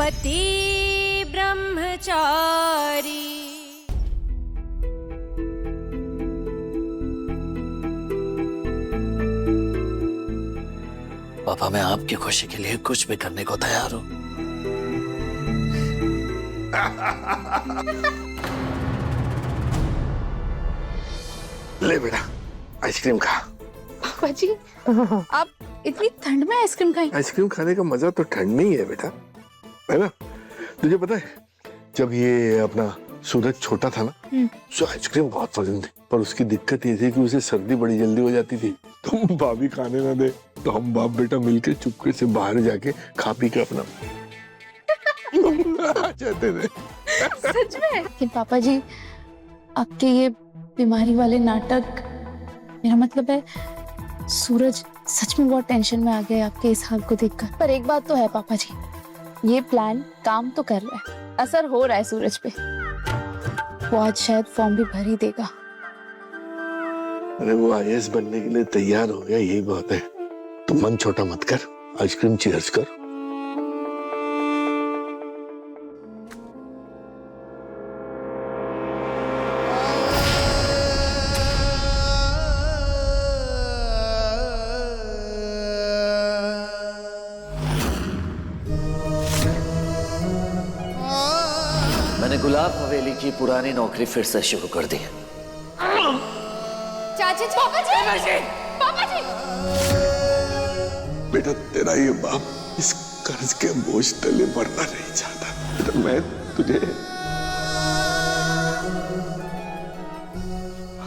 पति ब्रह्मचारी। पापा, मैं आपकी खुशी के लिए कुछ भी करने को तैयार हूं। ले बेटा, आइसक्रीम खा। पापा जी, आप इतनी ठंड में आइसक्रीम खाएं? आइसक्रीम खाने का मजा तो ठंड में ही है बेटा, है ना? तुझे पता है, जब ये अपना सूरज छोटा था ना, उसे आइसक्रीम बहुत पसंद थी, पर उसकी दिक्कत ये थी कि उसे सर्दी बड़ी जल्दी हो जाती थी। तो भाभी खाने ना दे, तो हम बाप बेटा मिलके चुपके से बाहर जाके खा पी के अपना चाहते थे। सच में? लेकिन पापा जी, आपके ये बीमारी वाले नाटक, मेरा मतलब है सूरज सच में बहुत टेंशन में आ गया आपके इस हाल को देखकर। पर एक बात तो है पापा जी, ये प्लान काम तो कर रहा है, असर हो रहा है सूरज पे। वो आज शायद फॉर्म भी भर ही देगा। अरे वो आईएएस बनने के लिए तैयार हो गया, यही बहुत है। तुम मन छोटा मत कर, आइसक्रीम चीयर्स कर। मैंने गुलाब हवेली की पुरानी नौकरी फिर से शुरू कर दी है। चाची, पापा जी, पापा जी। बेटा, तेरा ये बाप इस कर्ज के बोझ तले मरना नहीं चाहता। बेटा, मैं तुझे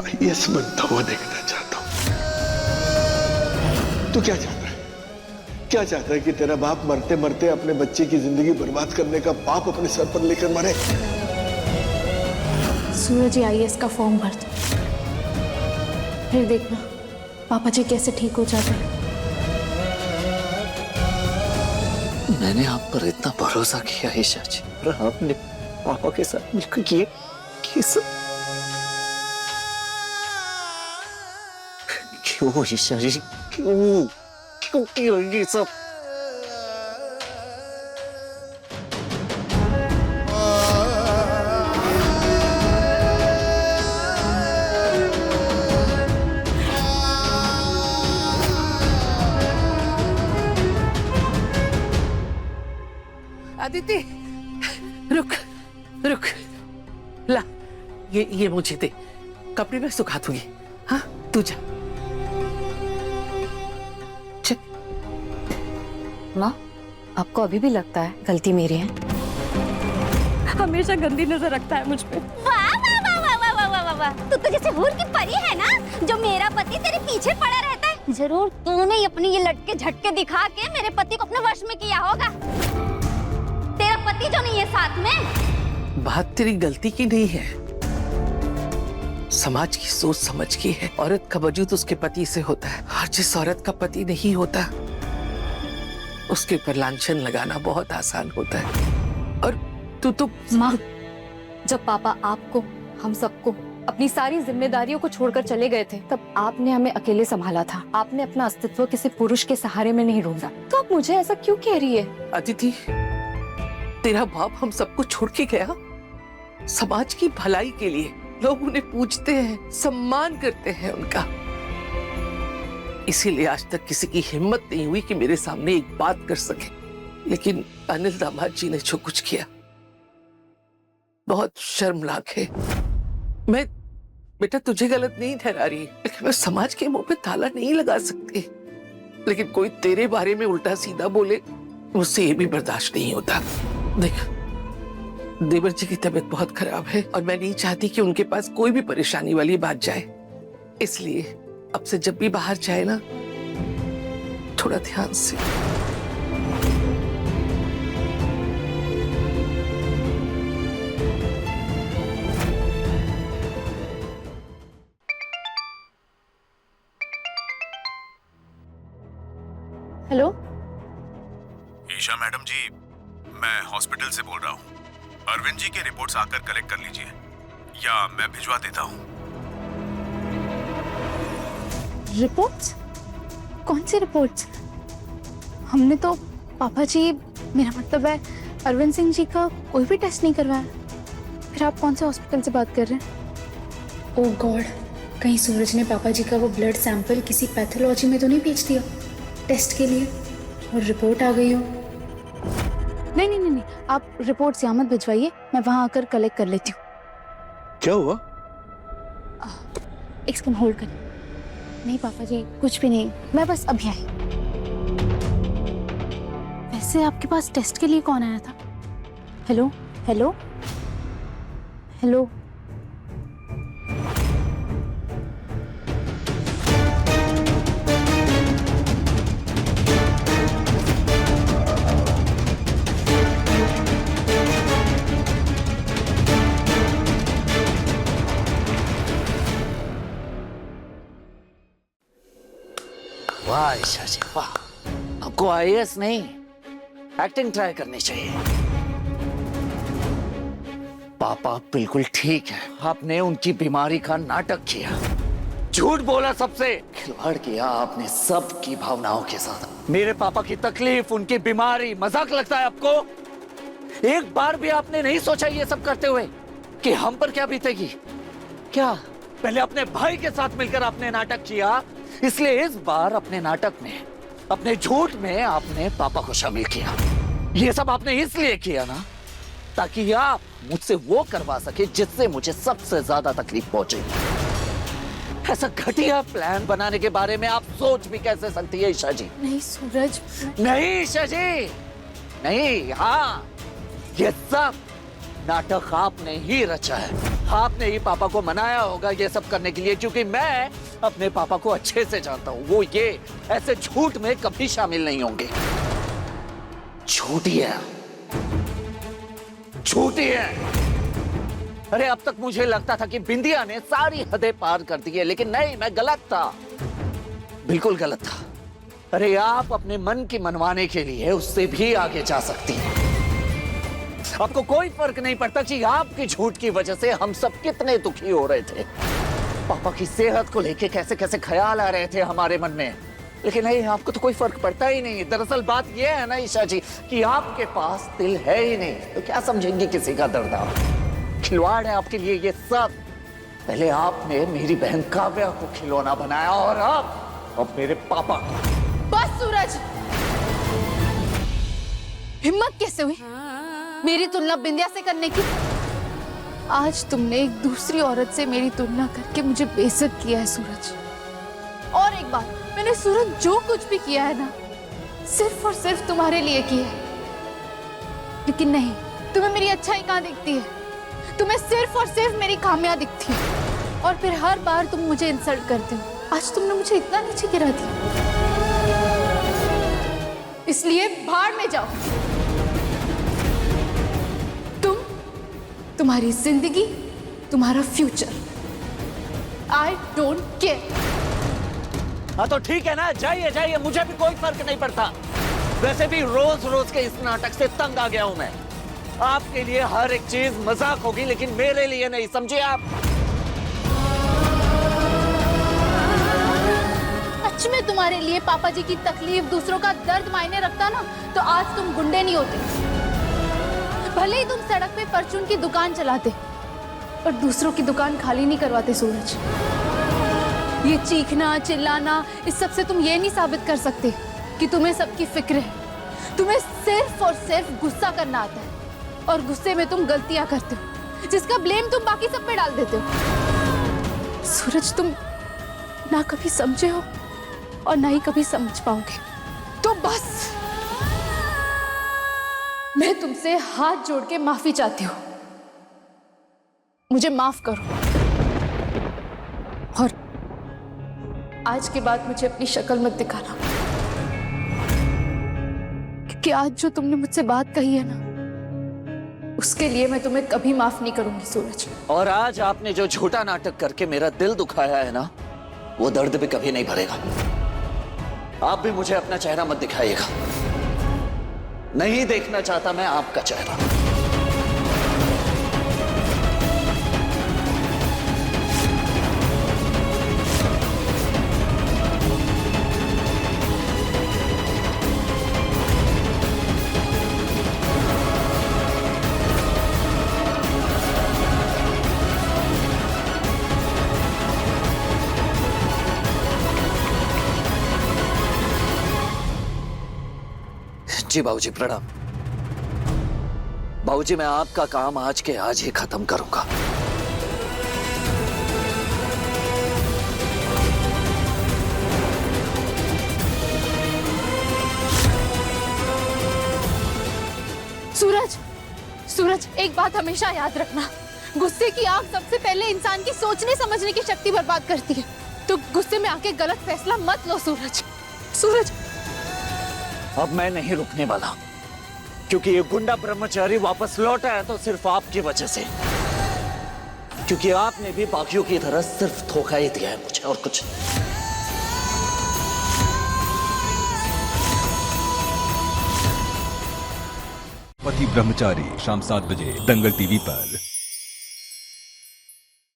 आईएएस बनता हुआ देखना चाहता हूं। तू क्या चाहता है? क्या चाहता है कि तेरा बाप मरते मरते अपने बच्चे की जिंदगी बर्बाद करने का पाप अपने सर पर लेकर मरे? सूरज आईएएस का फॉर्म भर दो, फिर देखना पापा जी कैसे ठीक हो जाते हैं। मैंने आप पर इतना भरोसा किया ईशा जी, और आपने पापा के साथ मिलकर किए सब क्यों ईशा जी? क्यों क्यों क्यों ये सब? अदिति, रुक रुक, ला ये मुझे दे, कपड़े में सुखा दूंगी। हाँ, तू जा। माँ, आपको अभी भी लगता है गलती मेरी है? हमेशा गंदी नजर रखता है मुझ पे। वाह वाह वाह वाह वाह वाह वाह वाह, तू तो जैसे हूर की परी है ना, जो मेरा पति तेरे पीछे पड़ा रहता है। जरूर तूने ही अपनी ये लटके झटके दिखा के मेरे पति को अपने वश में किया होगा। तेरा पति जो नहीं है साथ में। बात तेरी गलती की नहीं है, समाज की सोच समझ की है। औरत का वजूद उसके पति से होता है, और जिस औरत का पति नहीं होता उसके ऊपर लांछन लगाना बहुत आसान होता है। और तू तो माँ, जब पापा आपको, हम सबको, अपनी सारी जिम्मेदारियों को छोड़कर चले गए थे, तब आपने हमें अकेले संभाला था। आपने अपना अस्तित्व किसी पुरुष के सहारे में नहीं ढूंढा। तो आप मुझे ऐसा क्यों कह रही है? अदिति, तेरा बाप हम सबको छोड़ के गया समाज की भलाई के लिए। लोग उन्हें पूजते हैं, सम्मान करते हैं उनका। इसीलिए आज तक किसी की हिम्मत नहीं हुई कि मेरे सामने एक बात कर सके। लेकिन अनिल दामाद जी ने जो कुछ किया बहुत शर्मनाक है। मैं बेटा तुझे गलत नहीं ठहरा रही, लेकिन मैं समाज के मुंह पे ताला नहीं लगा सकती। लेकिन कोई तेरे बारे में उल्टा सीधा बोले, मुझसे ये भी बर्दाश्त नहीं होता। देख, देवर जी की तबीयत बहुत खराब है और मैं नहीं चाहती कि उनके पास कोई भी परेशानी वाली बात जाए। इसलिए अब से जब भी बाहर जाए ना, थोड़ा ध्यान से। हेलो ईशा मैडम जी, मैं हॉस्पिटल से बोल रहा हूँ। अरविंद जी के रिपोर्ट्स आकर कलेक्ट कर लीजिए, या मैं भिजवा देता हूँ। रिपोर्ट्स? कौन सी रिपोर्ट्स? हमने तो पापा जी, मेरा मतलब है अरविंद सिंह जी का कोई भी टेस्ट नहीं करवाया? फिर आप कौन से हॉस्पिटल से बात कर रहे हैं? ओह गॉड, कहीं सूरज ने पापा जी का वो ब्लड सैंपल किसी पैथोलॉजी में तो नहीं भेज दिया टेस्ट के लिए और रिपोर्ट आ गई हो? नहीं नहीं नहीं नहीं, आप रिपोर्ट से मत भिजवाइए, मैं वहां आकर कलेक्ट कर लेती हूँ। क्या हुआ? एक सेकंड होल्ड करें। नहीं पापा जी, कुछ भी नहीं, मैं बस अभी आई। वैसे आपके पास टेस्ट के लिए कौन आया था? Hello hello hello. वाह ईशा जी वाह, आपको आईएएस नहीं एक्टिंग ट्राई करनी चाहिए। पापा बिल्कुल ठीक है, आपने उनकी बीमारी का नाटक किया, झूठ बोला, सबसे खिलवाड़ किया आपने सबकी भावनाओं के साथ। मेरे पापा की तकलीफ, उनकी बीमारी मजाक लगता है आपको? एक बार भी आपने नहीं सोचा ये सब करते हुए कि हम पर क्या बीतेगी? क्या पहले अपने भाई के साथ मिलकर आपने नाटक किया, इसलिए इस बार अपने नाटक में, अपने झूठ में आपने पापा को शामिल किया। ये सब आपने इसलिए किया ना ताकि आप मुझसे वो करवा सके जिससे मुझे सबसे ज्यादा तकलीफ पहुंचे। ऐसा घटिया प्लान बनाने के बारे में आप सोच भी कैसे सकती है ईशा जी? नहीं सूरज, नहीं ईशा जी, नहीं। हाँ, ये सब नाटक आपने ही रचा है। आपने ही पापा को मनाया होगा ये सब करने के लिए, क्योंकि मैं अपने पापा को अच्छे से जानता हूं, वो ये ऐसे झूठ में कभी शामिल नहीं होंगे। झूठी है, झूठी है। अरे अब तक मुझे लगता था कि बिंदिया ने सारी हदें पार कर दी है, लेकिन नहीं, मैं गलत था, बिल्कुल गलत था। अरे आप अपने मन की मनवाने के लिए उससे भी आगे जा सकती हैं। आपको कोई फर्क नहीं पड़ता कि आपकी झूठ की वजह से हम सब कितने दुखी हो रहे थे। पापा की सेहत को लेके कैसे कैसे ख्याल आ रहे थे हमारे मन में, लेकिन नहीं, आपको तो कोई फर्क पड़ता ही नहीं। दरअसल बात यह है ना ईशा जी कि आपके पास दिल है ही नहीं, तो क्या समझेंगे किसी का दर्द? आप खिलवाड़ है आपके लिए ये सब। पहले आपने मेरी बहन काव्या को खिलौना बनाया और अब मेरे पापा को। बस सूरज, हिम्मत कैसे हुई मेरी तुलना बिंदिया से करने की? आज तुमने एक दूसरी औरत से मेरी तुलना करके मुझे बेइज्जत किया है सूरज। और एक बात, मैंने सूरज जो कुछ भी किया है ना, सिर्फ और सिर्फ तुम्हारे लिए किया है। लेकिन नहीं, तुम्हें मेरी अच्छाई कहाँ दिखती है? तुम्हें सिर्फ और सिर्फ मेरी खामियां दिखती है, और फिर हर बार तुम मुझे इंसल्ट करते हो। आज तुमने मुझे इतना नीचे गिरा दिया, इसलिए भाड़ में जाओ। तुम्हारी जिंदगी, तुम्हारा फ्यूचर, आई डोंट केयर। हाँ तो ठीक है ना, जाइए जाइए, मुझे भी कोई फर्क नहीं पड़ता। वैसे भी रोज रोज के इस नाटक से तंग आ गया हूं मैं। आपके लिए हर एक चीज मजाक होगी, लेकिन मेरे लिए नहीं, समझिए आप? सच में तुम्हारे लिए पापा जी की तकलीफ, दूसरों का दर्द मायने रखता ना, तो आज तुम गुंडे नहीं होते। भले ही तुम सड़क पे परचून की दुकान चलाते, पर दूसरों की दुकान खाली नहीं करवाते सूरज। ये चीखना चिल्लाना, इस सब से तुम ये नहीं साबित कर सकते कि तुम्हें सबकी फिक्र है। तुम्हें सिर्फ और सिर्फ गुस्सा करना आता है, और गुस्से में तुम गलतियां करते हो, जिसका ब्लेम तुम बाकी सब पे डाल देते हो। सूरज, तुम ना कभी समझे हो और ना ही कभी समझ पाओगे। तो बस मैं तुमसे हाथ जोड़ के माफी चाहती हूँ, मुझे माफ करो। और आज के बाद मुझे अपनी शक्ल मत दिखाना, क्योंकि आज जो तुमने मुझसे बात कही है ना, उसके लिए मैं तुम्हें कभी माफ नहीं करूंगी सूरज। और आज आपने जो झूठा नाटक करके मेरा दिल दुखाया है ना, वो दर्द भी कभी नहीं भरेगा। आप भी मुझे अपना चेहरा मत दिखाइएगा, नहीं देखना चाहता मैं आपका चेहरा। जी बाबूजी प्रणाम। बाबूजी मैं आपका काम आज के आज ही खत्म करूंगा। सूरज, सूरज एक बात हमेशा याद रखना, गुस्से की आग सबसे पहले इंसान की सोचने समझने की शक्ति बर्बाद करती है। तो गुस्से में आके गलत फैसला मत लो सूरज। सूरज अब मैं नहीं रुकने वाला, क्योंकि ये गुंडा ब्रह्मचारी वापस लौटा है तो सिर्फ आपकी वजह से, क्योंकि आपने भी बाकियों की तरह सिर्फ धोखा ही दिया है मुझे और कुछ। पति ब्रह्मचारी शाम 7 बजे दंगल टीवी पर।